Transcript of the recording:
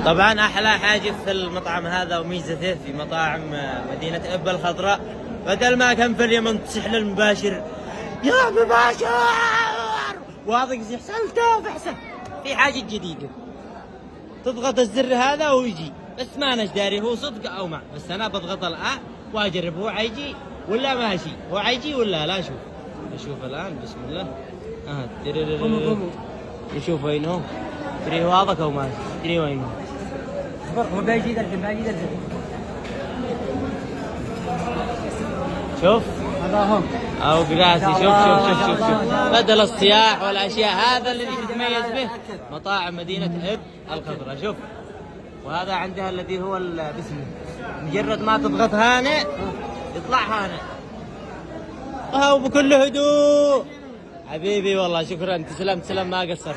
طبعا احلى حاجه في المطعم هذا وميزته في مطاعم مدينه ابا الخضراء، بدل ما كان في اليمن تسحل المباشر يا مباشر واضح سحلته فحسه، في حاجه جديده تضغط الزر هذا ويجي، بس ما أنا داري هو صدق او ما، بس انا بضغط الان واجرب هو حيجي ولا ماشي، هو حيجي ولا لا. شوف نشوف الان بسم الله. نشوف وين هو، تري واضح او ماشي، تري وين هو. هو بيجي الحين بيجي الحين. شوف هذا هم او قراسي. شوف بدل الصياح والاشياء، هذا اللي تتميز به مطاعم مدينه اب الخضراء. شوف، وهذا عندها الذي هو باسمه، مجرد ما تضغط هنا يطلع هنا وبكل هدوء. حبيبي والله شكرا، تسلم ما قصرت.